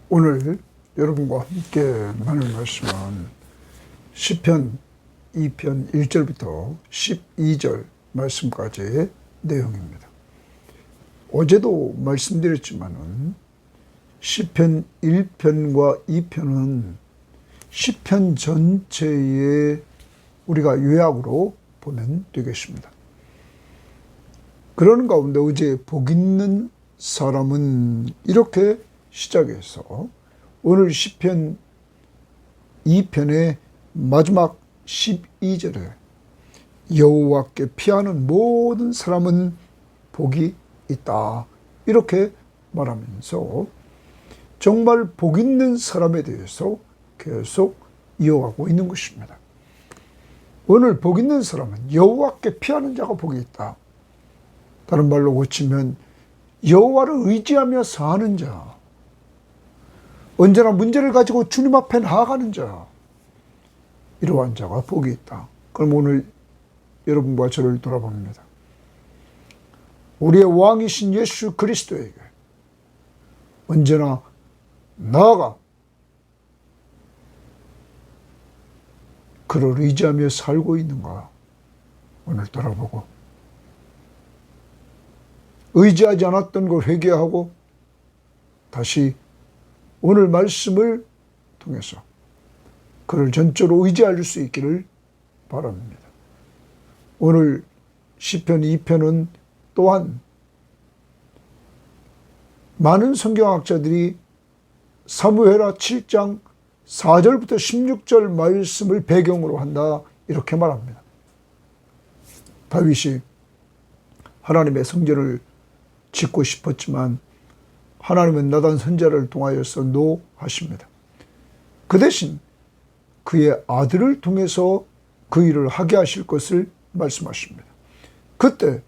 오늘 여러분과 함께 나눌 말씀은 시편 2편 1절부터 12절 말씀까지의 내용입니다. 어제도 말씀드렸지만은 시편 1편과 2편은 시편 전체에 우리가 요약으로 보면 되겠습니다. 그런 가운데 어제 복 있는 사람은 이렇게 시작해서 오늘 시편 2편의 마지막 12절에 여호와께 피하는 모든 사람은 복이 있다, 이렇게 말하면서 정말 복 있는 사람에 대해서 계속 이어가고 있는 것입니다. 오늘 복 있는 사람은 여호와께 피하는 자가 복이 있다. 다른 말로 고치면 여호와를 의지하며 사는 자, 언제나 문제를 가지고 주님 앞에 나아가는 자, 이러한 자가 복이 있다. 그럼 오늘 여러분과 저를 돌아봅니다. 우리의 왕이신 예수 그리스도에게 언제나 나아가 그를 의지하며 살고 있는가 오늘 돌아보고, 의지하지 않았던 걸 회개하고 다시 오늘 말씀을 통해서 그를 전적으로 의지할 수 있기를 바랍니다. 오늘 시편 2편은 또한 많은 성경학자들이 사무엘하 7장 4절부터 16절 말씀을 배경으로 한다, 이렇게 말합니다. 다윗이 하나님의 성전을 짓고 싶었지만 하나님은 나단 선지자를 통하여서 노하십니다. 그 대신 그의 아들을 통해서 그 일을 하게 하실 것을 말씀하십니다. 그때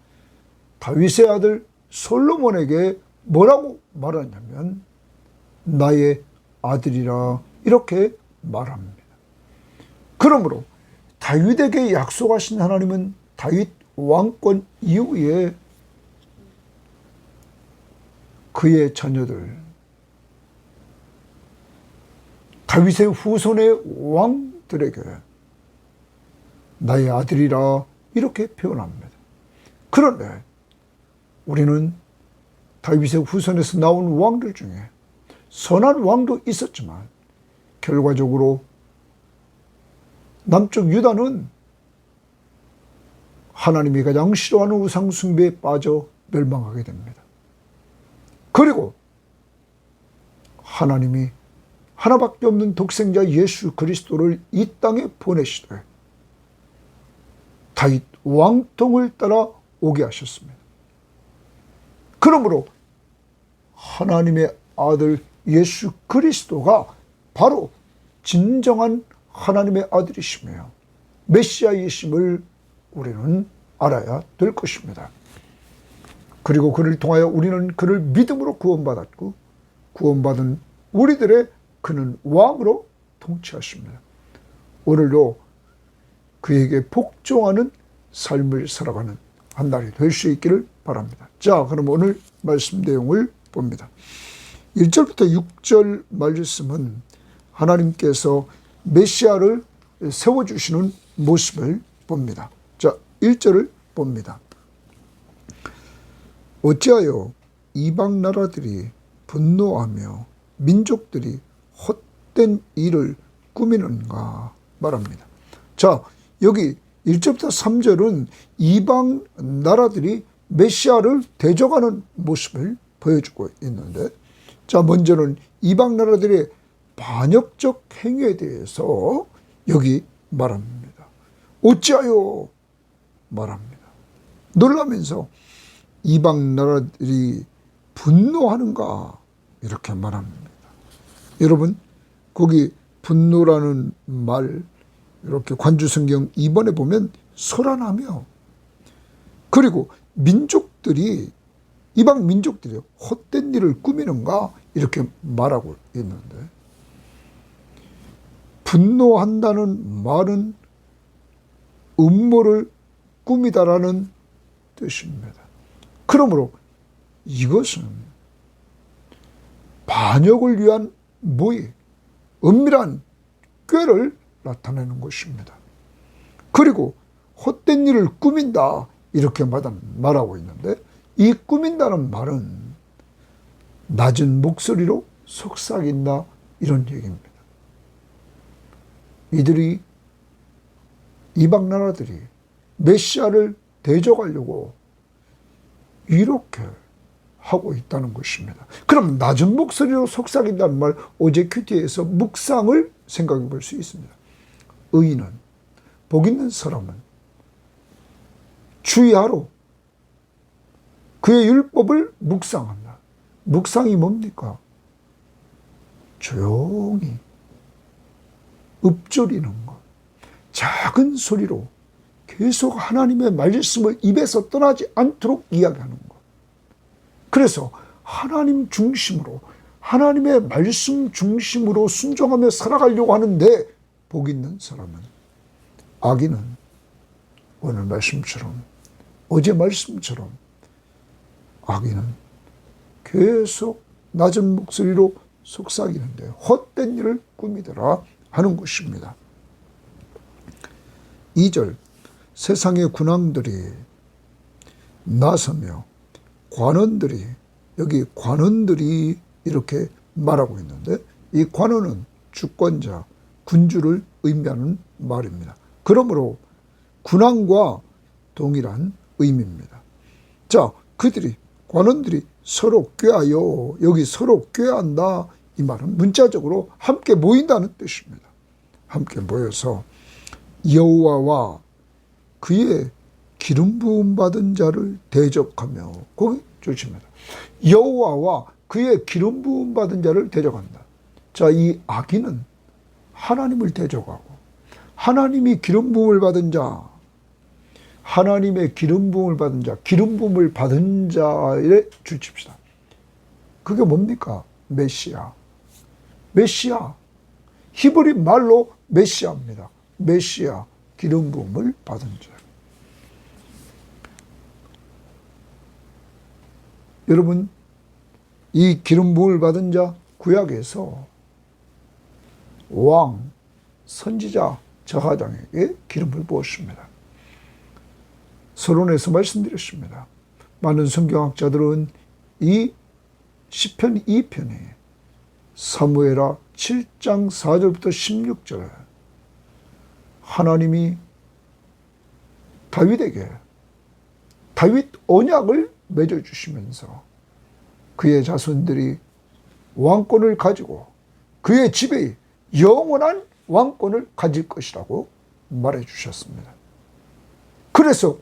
다윗의 아들 솔로몬에게 뭐라고 말하냐면 나의 아들이라, 이렇게 말합니다. 그러므로 다윗에게 약속하신 하나님은 다윗 왕권 이후에 그의 자녀들, 다윗의 후손의 왕들에게 나의 아들이라, 이렇게 표현합니다. 그런데 우리는 다윗의 후손에서 나온 왕들 중에 선한 왕도 있었지만 결과적으로 남쪽 유다는 하나님이 가장 싫어하는 우상숭배에 빠져 멸망하게 됩니다. 그리고 하나님이 하나밖에 없는 독생자 예수 그리스도를 이 땅에 보내시되 다윗 왕통을 따라 오게 하셨습니다. 그러므로 하나님의 아들 예수 그리스도가 바로 진정한 하나님의 아들이시며 메시아이심을 우리는 알아야 될 것입니다. 그리고 그를 통하여 우리는 그를 믿음으로 구원받았고, 구원받은 우리들의 그는 왕으로 통치하십니다. 오늘도 그에게 복종하는 삶을 살아가는 한 날이 될 수 있기를 바랍니다. 자, 그럼 오늘 말씀 내용을 봅니다. 1절부터 6절 말씀은 하나님께서 메시아를 세워주시는 모습을 봅니다. 자, 1절을 봅니다. 어찌하여 이방 나라들이 분노하며 민족들이 헛된 일을 꾸미는가 말합니다. 자, 여기 1절부터 3절은 이방 나라들이 메시아를 대적하는 모습을 보여주고 있는데, 자, 먼저는 이방 나라들의 반역적 행위에 대해서 여기 말합니다. 어찌하여 말합니다. 놀라면서 이방 나라들이 분노하는가, 이렇게 말합니다. 여러분, 거기 분노라는 말, 이렇게 관주성경 2번에 보면 소란하며, 그리고 민족들이, 이방 민족들이 헛된 일을 꾸미는가, 이렇게 말하고 있는데, 분노한다는 말은 음모를 꾸미다라는 뜻입니다. 그러므로 이것은 반역을 위한 무의, 은밀한 꾀를 나타내는 것입니다. 그리고 헛된 일을 꾸민다 이렇게 말하고 있는데, 이 꾸민다는 말은 낮은 목소리로 속삭인다 이런 얘기입니다. 이들이, 이방 나라들이 메시아를 대적하려고 이렇게 하고 있다는 것입니다. 그럼 낮은 목소리로 속삭인다는 말, 어제 큐티에서 묵상을 생각해 볼 수 있습니다. 의인은, 복 있는 사람은 주의하로 그의 율법을 묵상한다. 묵상이 뭡니까? 조용히 읊조리는 것, 작은 소리로 계속 하나님의 말씀을 입에서 떠나지 않도록 이야기하는 것. 그래서 하나님 중심으로, 하나님의 말씀 중심으로 순종하며 살아가려고 하는데, 복 있는 사람은, 악인은 오늘 말씀처럼, 어제 말씀처럼 악인은 계속 낮은 목소리로 속삭이는데 헛된 일을 꾸미더라 하는 것입니다. 2절, 세상의 군왕들이 나서며 관원들이, 여기 관원들이 이렇게 말하고 있는데, 이 관원은 주권자, 군주를 의미하는 말입니다. 그러므로 군왕과 동일한 의미입니다. 자, 그들이, 관원들이 서로 꾀하여, 여기 서로 꾀한다 이 말은 문자적으로 함께 모인다는 뜻입니다. 함께 모여서 여호와와 그의 기름 부음 받은 자를 대적하며, 거기 조심해라. 여호와와 그의 기름 부음 받은 자를 대적한다. 자, 이 악인은 하나님을 대적하고, 하나님이 기름 부음을 받은 자, 하나님의 기름 부음을 받은 자, 기름 부음을 받은 자에 주칩시다. 그게 뭡니까? 메시아. 메시아. 히브리 말로 메시아입니다. 메시아, 기름 부음을 받은 자. 여러분, 이 기름 부음을 받은 자, 구약에서 왕, 선지자, 저하장에게 기름을 부었습니다. 서론에서 말씀드렸습니다. 많은 성경학자들은 이 시편 2편에 사무엘하 7장 4절부터 16절, 하나님이 다윗에게 다윗 언약을 맺어주시면서 그의 자손들이 왕권을 가지고 그의 집에 영원한 왕권을 가질 것이라고 말해주셨습니다. 그래서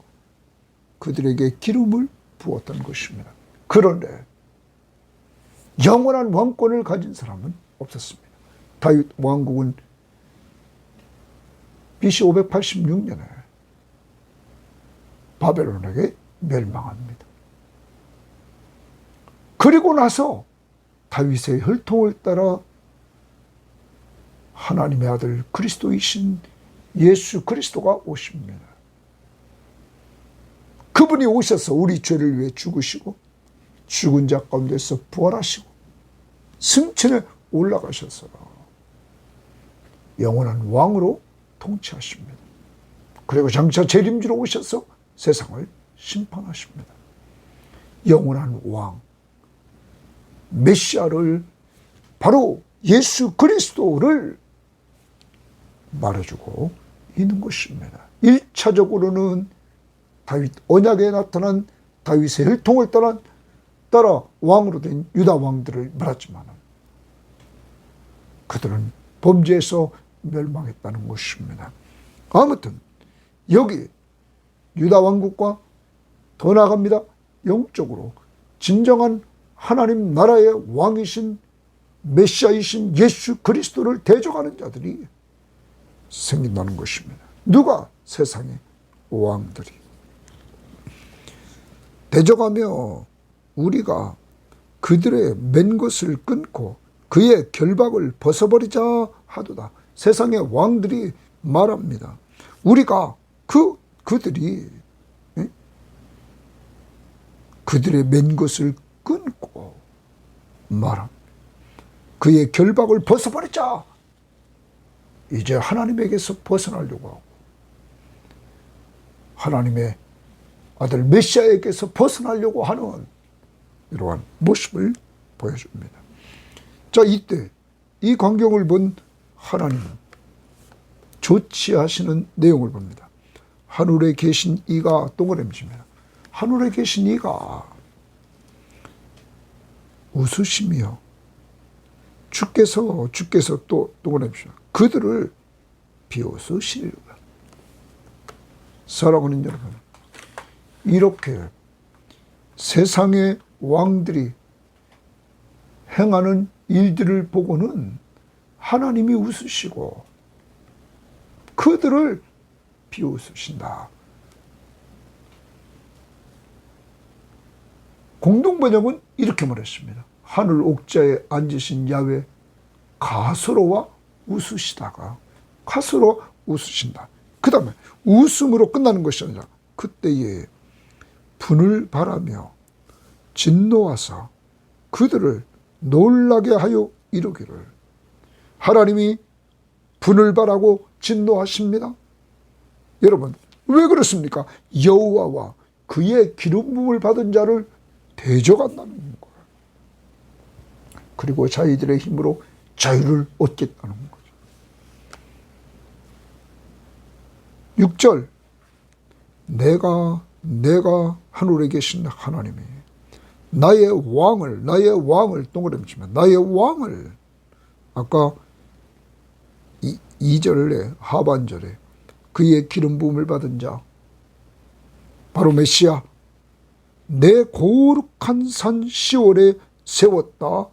그들에게 기름을 부었던 것입니다. 그런데 영원한 왕권을 가진 사람은 없었습니다. 다윗 왕국은 BC 586년에 바벨론에게 멸망합니다. 그리고 나서 다윗의 혈통을 따라 하나님의 아들 그리스도이신 예수 그리스도가 오십니다. 그분이 오셔서 우리 죄를 위해 죽으시고 죽은 자 가운데서 부활하시고 승천에 올라가셔서 영원한 왕으로 통치하십니다. 그리고 장차 재림주로 오셔서 세상을 심판하십니다. 영원한 왕, 메시아를, 바로 예수 그리스도를 말해주고 있는 것입니다. 1차적으로는 다윗 언약에 나타난 다윗의 혈통을 따라 왕으로 된 유다 왕들을 말하지만 그들은 범죄에서 멸망했다는 것입니다. 아무튼 여기 유다 왕국과 더 나아갑니다. 영적으로 진정한 하나님 나라의 왕이신 메시아이신 예수 그리스도를 대적하는 자들이 생긴다는 것입니다. 누가? 세상의 왕들이. 대적하며 우리가 그들의 맨 것을 끊고 그의 결박을 벗어버리자 하도다. 세상의 왕들이 말합니다. 우리가 그들이 그들의 맨 것을 끊고 말합니다. 그의 결박을 벗어버리자. 이제 하나님에게서 벗어나려고 하고 하나님의 아들 메시아에게서 벗어나려고 하는 이러한 모습을 보여줍니다. 자, 이때 이 광경을 본 하나님은 조치하시는 내용을 봅니다. 하늘에 계신 이가 동그라미입니다. 하늘에 계신 이가 웃으시며 주께서 또 동그라미입니다. 그들을 비웃으시리로다. 사랑하는 여러분, 이렇게 세상의 왕들이 행하는 일들을 보고는 하나님이 웃으시고 그들을 비웃으신다. 공동번역은 이렇게 말했습니다. 하늘 옥자에 앉으신 야훼 가스로와 웃으시다가 가스로 웃으신다. 그 다음에 웃음으로 끝나는 것이 아니라 그때에 분을 바라며 진노하사 그들을 놀라게 하여 이르기를. 하나님이 분을 바라고 진노하십니다. 여러분, 왜 그렇습니까? 여호와와 그의 기름 부음을 받은 자를 대적한다는 거예요. 그리고 자기들의 힘으로 자유를 얻겠다는 거죠. 6절, 내가 하늘에 계신 하나님이 나의 왕을 동그라미 치면 나의 왕을, 아까 2절에 하반절에 그의 기름 부음을 받은 자 바로 메시아, 내 거룩한 산 시온에 세웠다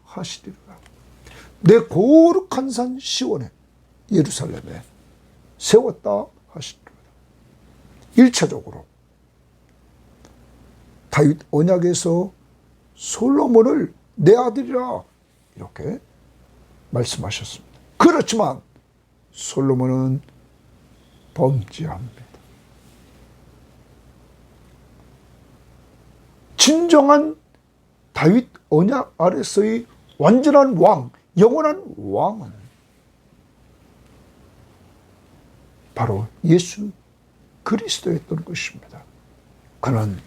하시리라. 내 거룩한 산 시온에, 예루살렘에 세웠다 하시리라. 1차적으로 다윗 언약에서 솔로몬을 내 아들이라 이렇게 말씀하셨습니다. 그렇지만 솔로몬은 범죄합니다. 진정한 다윗 언약 아래서의 완전한 왕, 영원한 왕은 바로 예수 그리스도였던 것입니다. 그는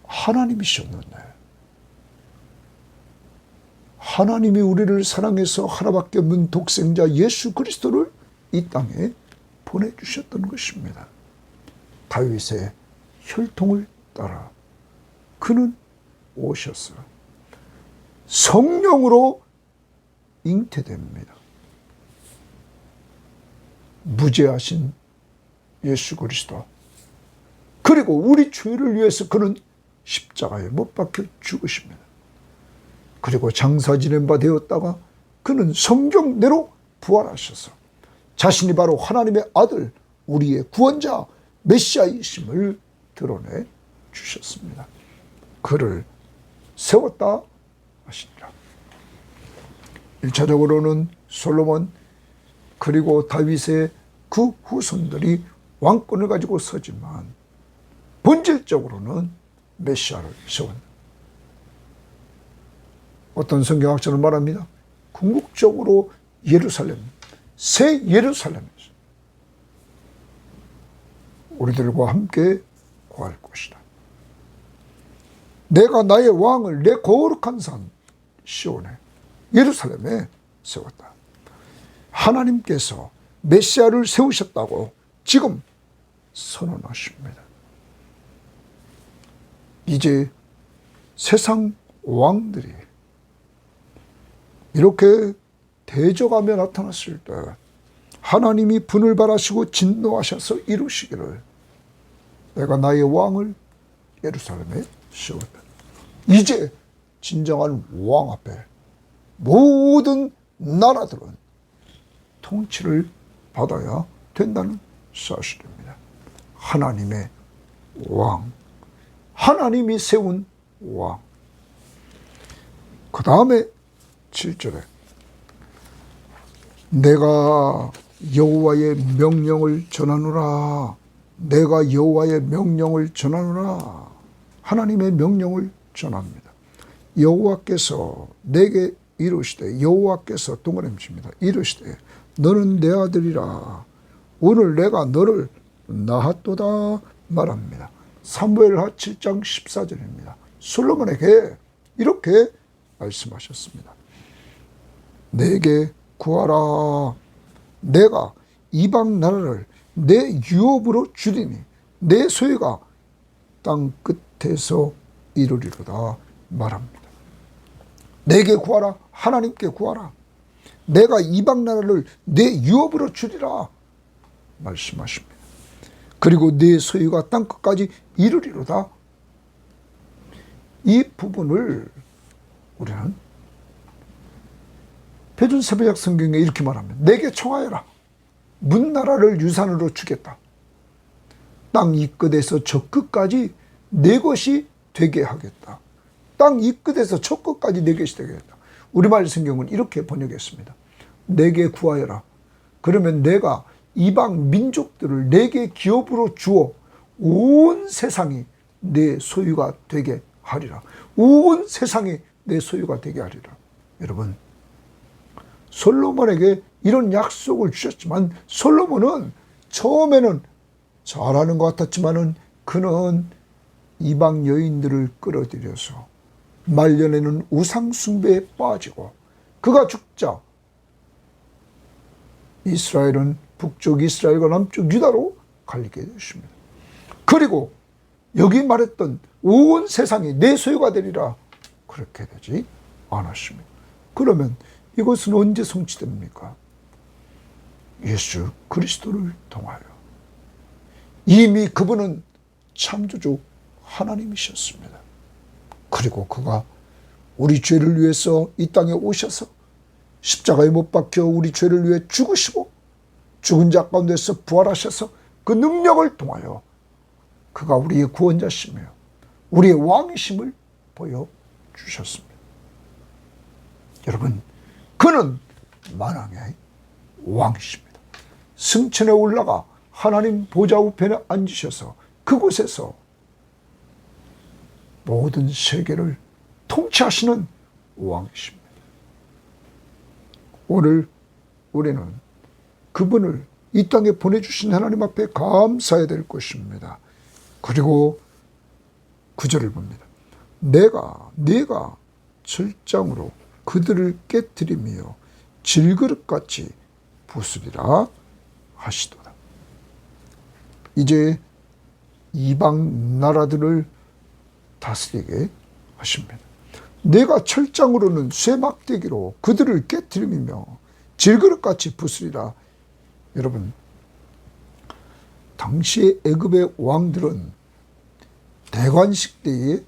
하나님이셨는데 하나님이 우리를 사랑해서 하나밖에 없는 독생자 예수 그리스도를 이 땅에 보내주셨던 것입니다. 다윗의 혈통을 따라 그는 오셔서 성령으로 잉태됩니다. 무죄하신 예수 그리스도, 그리고 우리 죄를 위해서 그는 십자가에 못 박혀 죽으십니다. 그리고 장사 지낸 바 되었다가 그는 성경대로 부활하셔서 자신이 바로 하나님의 아들, 우리의 구원자 메시아이심을 드러내 주셨습니다. 그를 세웠다 하시니라. 1차적으로는 솔로몬, 그리고 다윗의 그 후손들이 왕권을 가지고 서지만 본질적으로는 메시아를 세웠다. 어떤 성경학자는 말합니다. 궁극적으로 예루살렘, 새 예루살렘에서 우리들과 함께 거할 것이다. 내가 나의 왕을 내 거룩한 산 시온에, 예루살렘에 세웠다. 하나님께서 메시아를 세우셨다고 지금 선언하십니다. 이제 세상 왕들이 이렇게 대적하며 나타났을 때 하나님이 분을 발하시고 진노하셔서 이루시기를, 내가 나의 왕을 예루살렘에 세웠다. 이제 진정한 왕 앞에 모든 나라들은 통치를 받아야 된다는 사실입니다. 하나님의 왕, 하나님이 세운 왕. 그 다음에 7절에 내가 여호와의 명령을 전하노라. 내가 여호와의 명령을 전하노라. 하나님의 명령을 전합니다. 여호와께서 내게 이르시되, 여호와께서 동그라미칩니다. 이르시되 너는 내 아들이라, 오늘 내가 너를 낳았도다 말합니다. 사무엘하 7장 14절입니다. 솔로몬에게 이렇게 말씀하셨습니다. 내게 구하라. 내가 이방 나라를 내 유업으로 주리니 내 소유가 땅 끝에서 이루리로다 말합니다. 내게 구하라. 하나님께 구하라. 내가 이방 나라를 내 유업으로 주리라 말씀하십니다. 그리고 내 소유가 땅 끝까지 이루리로다. 이 부분을 우리는 표준세배약 성경에 이렇게 말합니다. 내게 청하여라. 문나라를 유산으로 주겠다. 땅 이 끝에서 저 끝까지 내 것이 되게 하겠다. 땅 이 끝에서 저 끝까지 내 것이 되게 하겠다. 우리말 성경은 이렇게 번역했습니다. 내게 구하여라. 그러면 내가 이방 민족들을 내게 기업으로 주어 온 세상이 내 소유가 되게 하리라. 온 세상이 내 소유가 되게 하리라. 여러분, 솔로몬에게 이런 약속을 주셨지만 솔로몬은 처음에는 잘하는 것 같았지만은 그는 이방 여인들을 끌어들여서 말년에는 우상 숭배에 빠지고 그가 죽자 이스라엘은 북쪽 이스라엘과 남쪽 유다로 갈리게 되십니다. 그리고 여기 말했던 온 세상이 내 소유가 되리라, 그렇게 되지 않았습니다. 그러면 이것은 언제 성취됩니까? 예수 그리스도를 통하여. 이미 그분은 창조주 하나님이셨습니다. 그리고 그가 우리 죄를 위해서 이 땅에 오셔서 십자가에 못 박혀 우리 죄를 위해 죽으시고 죽은 자 가운데서 부활하셔서 그 능력을 통하여 그가 우리의 구원자시며 우리의 왕이심을 보여주셨습니다. 여러분, 그는 만왕의 왕이십니다. 승천에 올라가 하나님 보좌 우편에 앉으셔서 그곳에서 모든 세계를 통치하시는 왕이십니다. 오늘 우리는 그분을 이 땅에 보내주신 하나님 앞에 감사해야 될 것입니다. 그리고 9절을 봅니다. 내가 철장으로 그들을 깨뜨리며 질그릇같이 부수리라 하시도다. 이제 이방 나라들을 다스리게 하십니다. 내가 철장으로는 쇠막대기로 그들을 깨뜨리며 질그릇같이 부수리라. 여러분, 당시 애굽의 왕들은 대관식 때에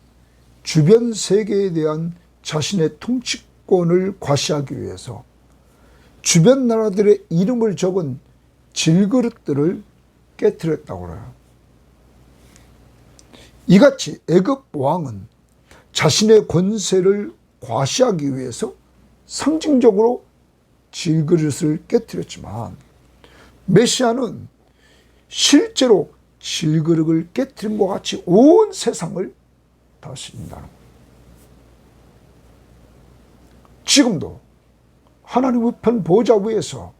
주변 세계에 대한 자신의 통치권을 과시하기 위해서 주변 나라들의 이름을 적은 질그릇들을 깨뜨렸다고 해요. 이같이 애굽 왕은 자신의 권세를 과시하기 위해서 상징적으로 질그릇을 깨뜨렸지만 메시아는 실제로 질그릇을 깨뜨린 것 같이 온 세상을 다스린다는 거예요. 지금도 하나님 우편 보좌 위에서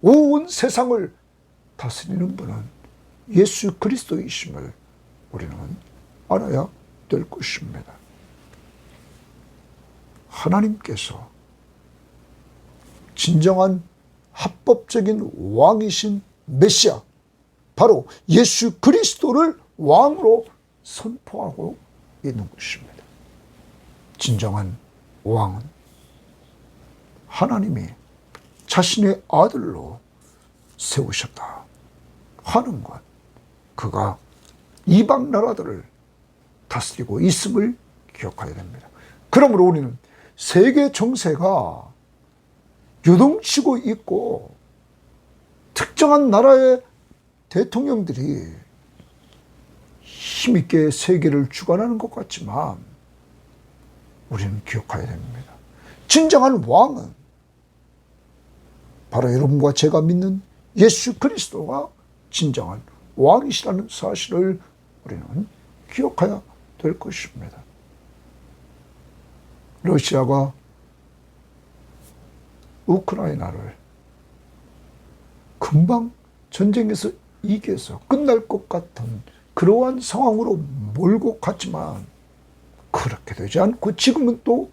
온 세상을 다스리는 분은 예수 그리스도이심을 우리는 알아야 될 것입니다. 하나님께서 진정한 합법적인 왕이신 메시아, 바로 예수 그리스도를 왕으로 선포하고 있는 것입니다. 진정한 왕은 하나님이 자신의 아들로 세우셨다 하는 것, 그가 이방 나라들을 다스리고 있음을 기억해야 됩니다. 그러므로 우리는 세계 정세가 요동치고 있고 특정한 나라의 대통령들이 힘있게 세계를 주관하는 것 같지만 우리는 기억해야 됩니다. 진정한 왕은 바로 여러분과 제가 믿는 예수 그리스도가 진정한 왕이시라는 사실을 우리는 기억해야 될 것입니다. 러시아가 우크라이나를 금방 전쟁에서 이겨서 끝날 것 같은 그러한 상황으로 몰고 갔지만 그렇게 되지 않고 지금은 또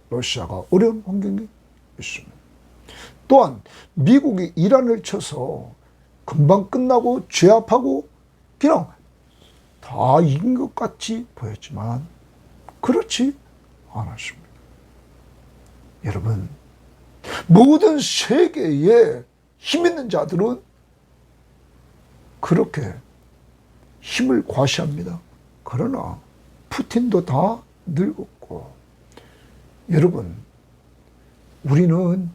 러시아가 어려운 환경에 있습니다. 또한 미국이 이란을 쳐서 금방 끝나고 제압하고 그냥 다 이긴 것 같이 보였지만 그렇지 않았습니다. 여러분, 모든 세계에 힘 있는 자들은 그렇게 힘을 과시합니다. 그러나 푸틴도 다 늙었고, 여러분, 우리는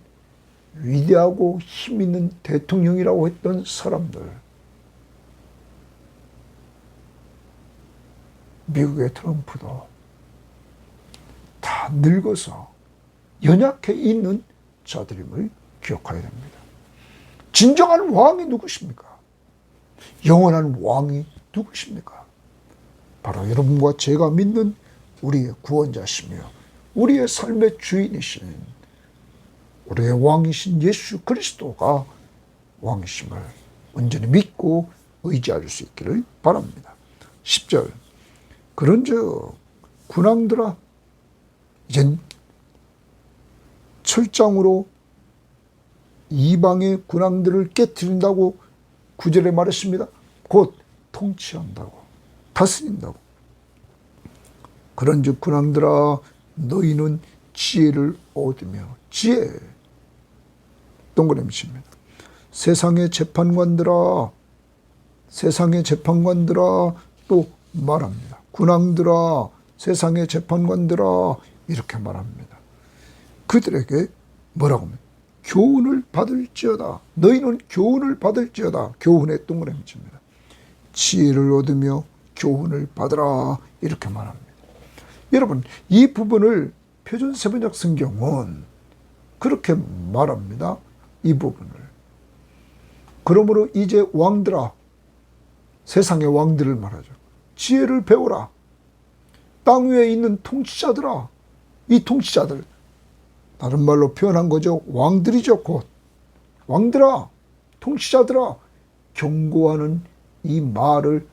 위대하고 힘 있는 대통령이라고 했던 사람들, 미국의 트럼프도 다 늙어서 연약해 있는 자들임을 기억해야 됩니다. 진정한 왕이 누구십니까? 영원한 왕이 누구십니까? 바로 여러분과 제가 믿는 우리의 구원자시며 우리의 삶의 주인이신 우리의 왕이신 예수 그리스도가 왕이심을 온전히 믿고 의지할 수 있기를 바랍니다. 10절, 그런즉 군왕들아 이젠 철장으로 이방의 군왕들을 깨트린다고 9절에 말했습니다. 곧 통치한다고, 다스린다고. 그런즉 군왕들아 너희는 지혜를 얻으며, 지혜 동그라미 칩니다. 세상의 재판관들아, 세상의 재판관들아 또 말합니다. 군왕들아, 세상의 재판관들아 이렇게 말합니다. 그들에게 뭐라고 합니까? 교훈을 받을지어다. 너희는 교훈을 받을지어다. 교훈의 동그라미 칩니다. 지혜를 얻으며 교훈을 받으라 이렇게 말합니다. 여러분, 이 부분을 표준 세번역 성경은 그렇게 말합니다. 이 부분을. 그러므로 이제 왕들아, 세상의 왕들을 말하죠. 지혜를 배워라. 땅 위에 있는 통치자들아, 이 통치자들, 다른 말로 표현한 거죠. 왕들이죠. 곧 왕들아, 통치자들아, 경고하는 이 말을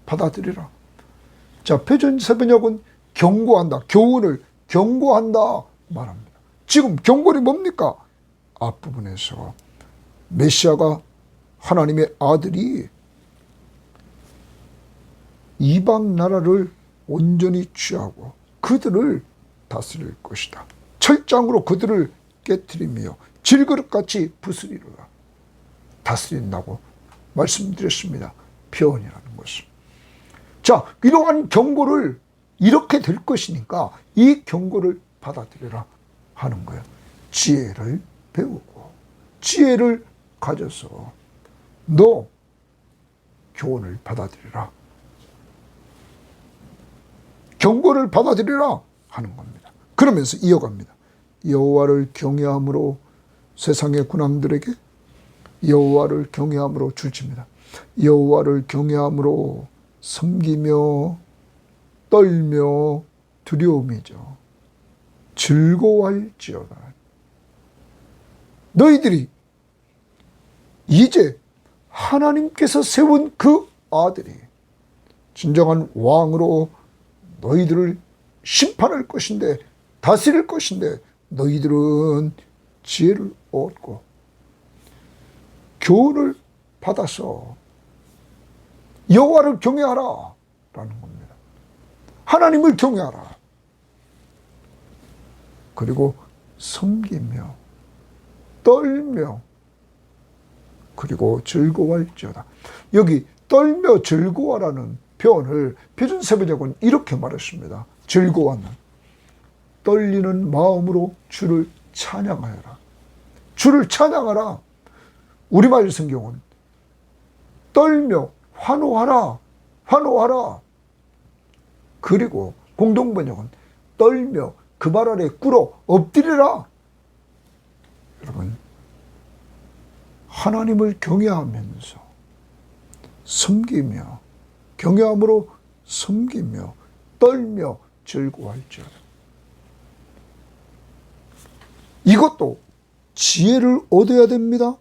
받아들이라. 자, 표준 세번역은 경고한다, 교훈을 경고한다 말합니다. 지금 경고는 뭡니까? 앞부분에서 메시아가, 하나님의 아들이 이방 나라를 온전히 취하고 그들을 다스릴 것이다. 철장으로 그들을 깨트리며 질그릇같이 부수리로다. 다스린다고 말씀드렸습니다. 표현이라는 것은. 자, 이러한 경고를 이렇게 될 것이니까 이 경고를 받아들여라 하는 거예요. 지혜를 배우고 지혜를 가져서 너 교훈을 받아들여라. 경고를 받아들여라 하는 겁니다. 그러면서 이어갑니다. 여호와를 경외함으로 세상의 군왕들에게 여호와를 경외함으로 줄칩니다. 여호와를 경외함으로 섬기며 떨며 두려움이죠. 즐거워할지어다. 너희들이 이제 하나님께서 세운 그 아들이 진정한 왕으로 너희들을 심판할 것인데, 다스릴 것인데, 너희들은 지혜를 얻고 교훈을 받아서 여호와를 경외하라 라는 겁니다. 하나님을 경외하라. 그리고 섬기며 떨며 그리고 즐거워할지어다. 여기 떨며 즐거워라는 표현을 표준 세번역은 이렇게 말했습니다. 즐거워하는, 떨리는 마음으로 주를 찬양하여라. 주를 찬양하라. 우리말 성경은 떨며 환호하라, 환호하라. 그리고 공동번역은 떨며 그 발 아래 꿇어 엎드리라. 여러분, 하나님을 경외하면서 섬기며 경외함으로 섬기며 떨며 즐거워할지어다. 이것도 지혜를 얻어야 됩니다.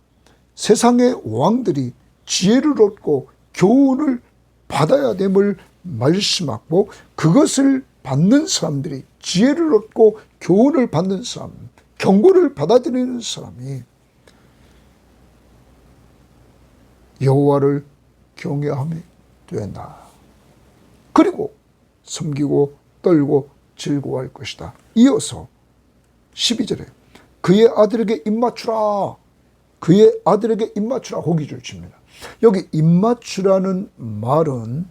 세상의 왕들이 지혜를 얻고 교훈을 받아야 됨을 말씀하고, 그것을 받는 사람들이, 지혜를 얻고 교훈을 받는 사람, 경고를 받아들이는 사람이 여호와를 경외함이 된다. 그리고 섬기고 떨고 즐거워할 것이다. 이어서 12절에 그의 아들에게 입맞추라. 그의 아들에게 입맞추라. 호기줄 칩니다. 여기 입맞추라는 말은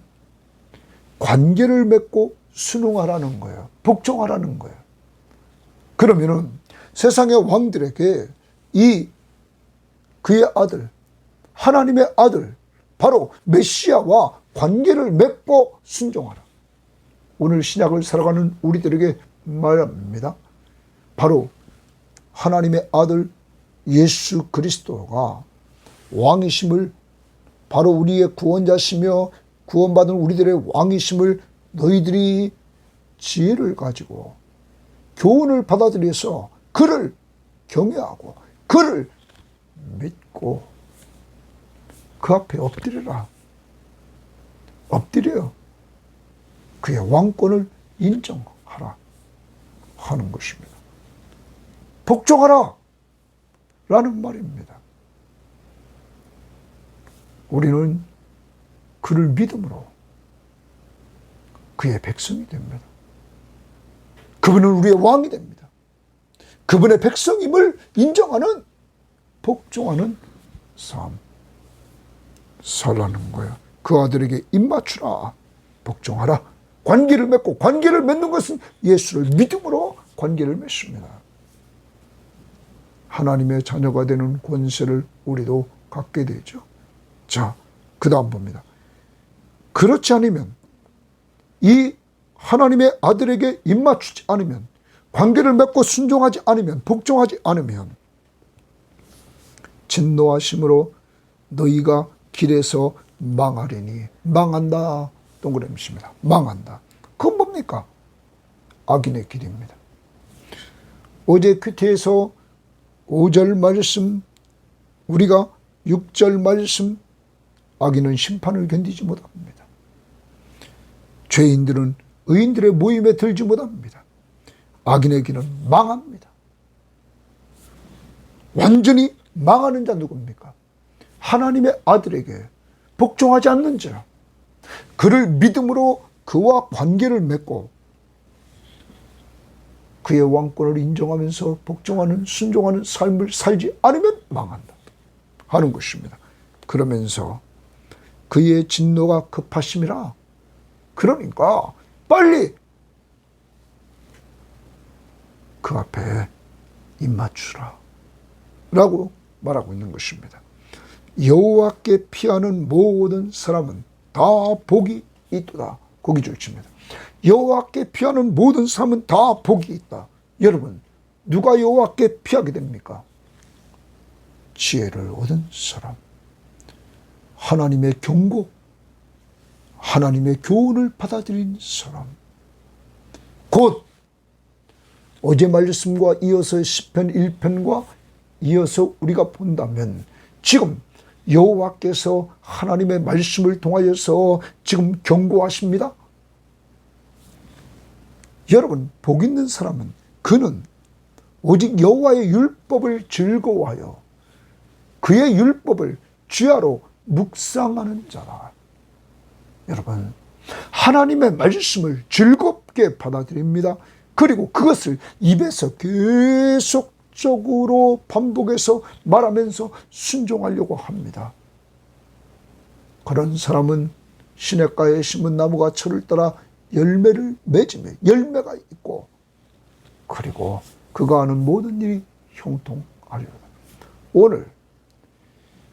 관계를 맺고 순응하라는 거예요. 복종하라는 거예요. 그러면은 세상의 왕들에게 이 그의 아들, 하나님의 아들, 바로 메시아와 관계를 맺고 순종하라. 오늘 신약을 살아가는 우리들에게 말합니다. 바로 하나님의 아들 예수 그리스도가 왕이심을, 바로 우리의 구원자시며 구원받은 우리들의 왕이심을 너희들이 지혜를 가지고 교훈을 받아들여서 그를 경외하고 그를 믿고 그 앞에 엎드려라. 엎드려 그의 왕권을 인정하라 하는 것입니다. 복종하라 라는 말입니다. 우리는 그를 믿음으로 그의 백성이 됩니다. 그분은 우리의 왕이 됩니다. 그분의 백성임을 인정하는, 복종하는 삶 살라는 거예요. 그 아들에게 입맞추라. 복종하라. 관계를 맺고, 관계를 맺는 것은 예수를 믿음으로 관계를 맺습니다. 하나님의 자녀가 되는 권세를 우리도 갖게 되죠. 자, 그 다음 봅니다. 그렇지 않으면, 이 하나님의 아들에게 입맞추지 않으면, 관계를 맺고 순종하지 않으면, 복종하지 않으면 진노하심으로 너희가 길에서 망하리니. 망한다. 동그라미입니다. 망한다. 그건 뭡니까? 악인의 길입니다. 어제 큐티에서 5절 말씀, 우리가 6절 말씀, 악인은 심판을 견디지 못합니다. 죄인들은 의인들의 모임에 들지 못합니다. 악인의 길은 망합니다. 완전히 망하는 자 누굽니까? 하나님의 아들에게 복종하지 않는 자, 그를 믿음으로 그와 관계를 맺고 그의 왕권을 인정하면서 복종하는, 순종하는 삶을 살지 않으면 망한다 하는 것입니다. 그러면서 그의 진노가 급하심이라. 그러니까 빨리 그 앞에 입맞추라 라고 말하고 있는 것입니다. 여호와께 피하는 모든 사람은 다 복이 있도다. 고기줄 칩니다. 여호와께 피하는 모든 사람은 다 복이 있다. 여러분, 누가 여호와께 피하게 됩니까? 지혜를 얻은 사람, 하나님의 경고, 하나님의 교훈을 받아들인 사람, 곧 어제 말씀과 이어서 시편 1편과 이어서 우리가 본다면 지금 여호와께서 하나님의 말씀을 통하여서 지금 경고하십니다. 여러분, 복 있는 사람은 그는 오직 여호와의 율법을 즐거워하여 그의 율법을 주야로 묵상하는 자라. 여러분, 하나님의 말씀을 즐겁게 받아들입니다. 그리고 그것을 입에서 계속적으로 반복해서 말하면서 순종하려고 합니다. 그런 사람은 시냇가에 심은 나무가 철을 따라 열매를 맺으며 열매가 있고, 그리고 그가 하는 모든 일이 형통하리로다. 오늘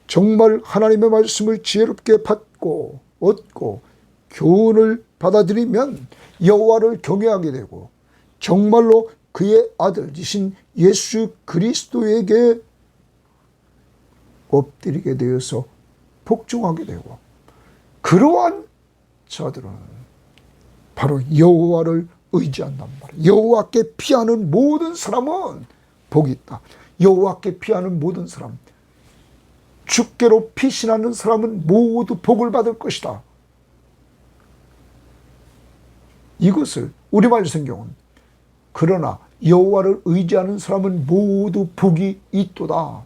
정말 하나님의 말씀을 지혜롭게 받고 얻고 교훈을 받아들이면 여호와를 경외하게 되고 정말로 그의 아들이신 예수 그리스도에게 엎드리게 되어서 복종하게 되고, 그러한 자들은 바로 여호와를 의지한단 말이에요. 여호와께 피하는 모든 사람은 복이 있다. 여호와께 피하는 모든 사람, 주께로 피신하는 사람은 모두 복을 받을 것이다. 이것을 우리말 성경은 그러나 여호와를 의지하는 사람은 모두 복이 있도다.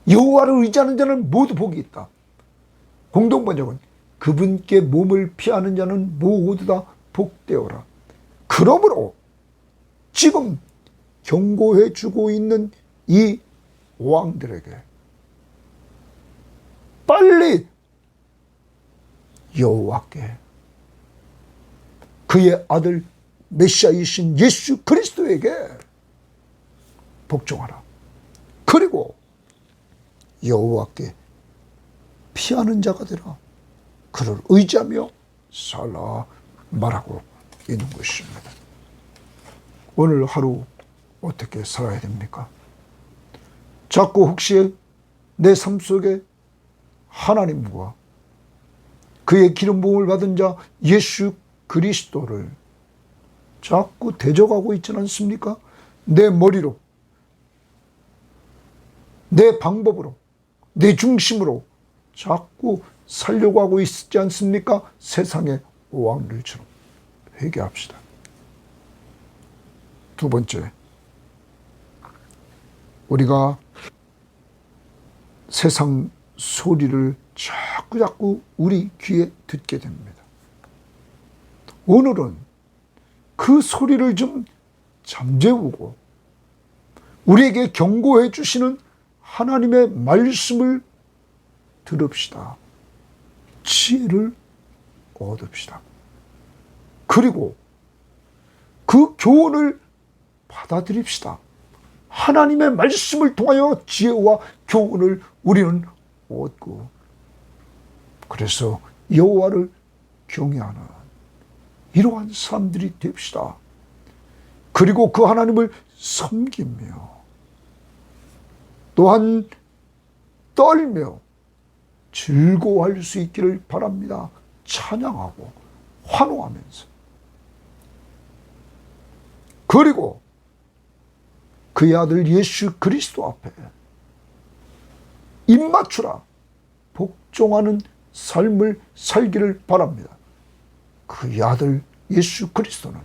여호와를 의지하는 자는 모두 복이 있다. 공동번역은 그분께 몸을 피하는 자는 모두 다 복되어라. 그러므로 지금 경고해 주고 있는 이 왕들에게 빨리 여호와께, 그의 아들 메시아이신 예수 그리스도에게 복종하라. 그리고 여호와께 피하는 자가 되라. 그를 의지하며 살라 말하고 있는 것입니다. 오늘 하루 어떻게 살아야 됩니까? 자꾸 혹시 내 삶 속에 하나님과 그의 기름 부음을 받은 자 예수 그리스도를 자꾸 대적하고 있지 않습니까? 내 머리로, 내 방법으로, 내 중심으로 자꾸 살려고 하고 있지 않습니까? 세상의 왕들처럼. 회개합시다. 두 번째, 우리가 세상 소리를 자꾸 우리 귀에 듣게 됩니다. 오늘은 그 소리를 좀 잠재우고 우리에게 경고해 주시는 하나님의 말씀을 들읍시다. 지혜를 얻읍시다. 그리고 그 교훈을 받아들입시다. 하나님의 말씀을 통하여 지혜와 교훈을 우리는 얻고, 그래서 여호와를 경외하는 이러한 사람들이 됩시다. 그리고 그 하나님을 섬기며 또한 떨며 즐거워할 수 있기를 바랍니다. 찬양하고 환호하면서. 그리고 그의 아들 예수 그리스도 앞에 입맞추라 복종하는 삶을 살기를 바랍니다. 그의 아들 예수 그리스도는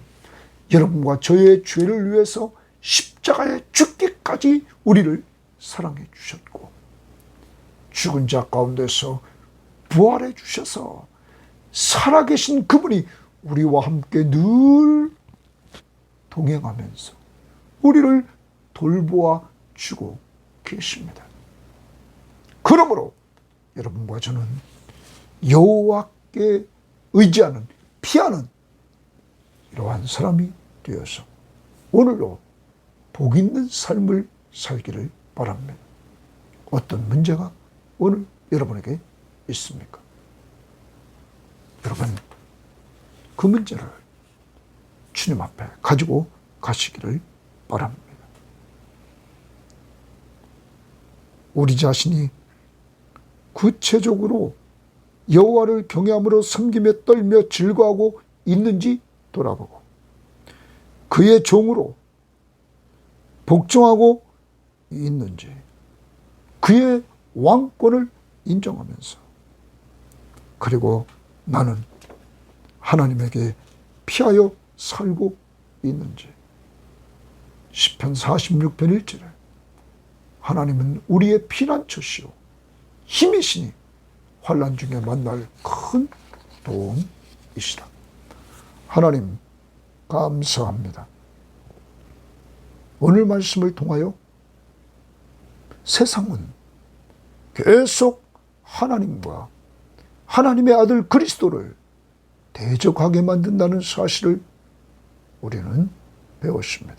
여러분과 저의 죄를 위해서 십자가에 죽기까지 우리를 사랑해 주셨고, 죽은 자 가운데서 부활해 주셔서 살아계신 그분이 우리와 함께 늘 동행하면서 우리를 돌보아 주고 계십니다. 그러므로 여러분과 저는 여호와께 의지하는, 피하는 이러한 사람이 되어서 오늘도 복 있는 삶을 살기를 바랍니다. 어떤 문제가 오늘 여러분에게 있습니까? 여러분, 그 문제를 주님 앞에 가지고 가시기를 바랍니다. 우리 자신이 구체적으로 여호와를 경외함으로 섬기며 떨며 즐거워하고 있는지 돌아보고, 그의 종으로 복종하고 있는지, 그의 왕권을 인정하면서, 그리고 나는 하나님에게 피하여 살고 있는지. 시편 46편 1절에 하나님은 우리의 피난처시요 힘이시니 환난 중에 만날 큰 도움이시다. 하나님 감사합니다. 오늘 말씀을 통하여 세상은 계속 하나님과 하나님의 아들 그리스도를 대적하게 만든다는 사실을 우리는 배웠습니다.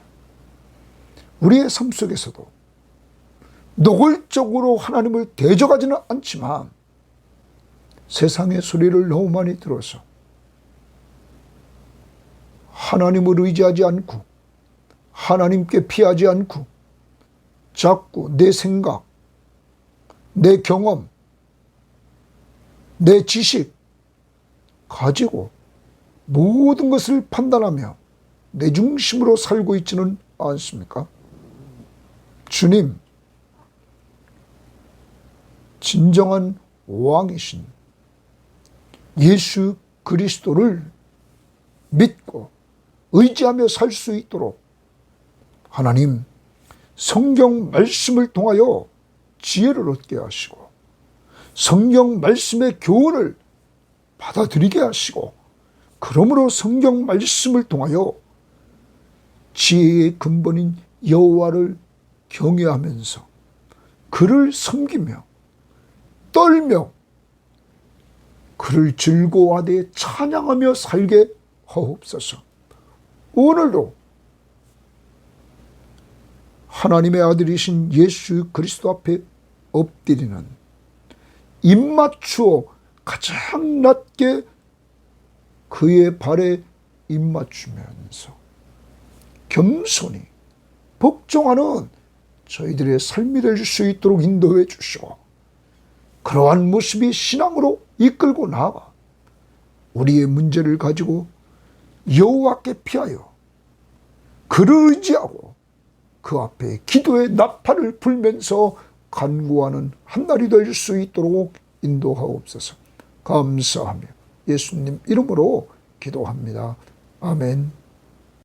우리의 삶 속에서도 노골적으로 하나님을 대적하지는 않지만 세상의 소리를 너무 많이 들어서 하나님을 의지하지 않고 하나님께 피하지 않고 자꾸 내 생각, 내 경험, 내 지식 가지고 모든 것을 판단하며 내 중심으로 살고 있지는 않습니까? 주님, 진정한 왕이신 예수 그리스도를 믿고 의지하며 살 수 있도록 하나님 성경 말씀을 통하여 지혜를 얻게 하시고 성경 말씀의 교훈을 받아들이게 하시고 그러므로 성경 말씀을 통하여 지혜의 근본인 여호와를 경외하면서 그를 섬기며 떨며 그를 즐거워하되 찬양하며 살게 하옵소서. 오늘도 하나님의 아들이신 예수 그리스도 앞에 엎드리는 입맞추어 가장 낮게 그의 발에 입맞추면서 겸손히 복종하는 저희들의 삶이 될 수 있도록 인도해 주시고 그러한 모습이 신앙으로 이끌고 나아가 우리의 문제를 가지고 여호와께 피하여 그를 의지하고 그 앞에 기도의 나팔을 불면서 간구하는 한날이 될 수 있도록 인도하옵소서. 감사하며 예수님 이름으로 기도합니다. 아멘.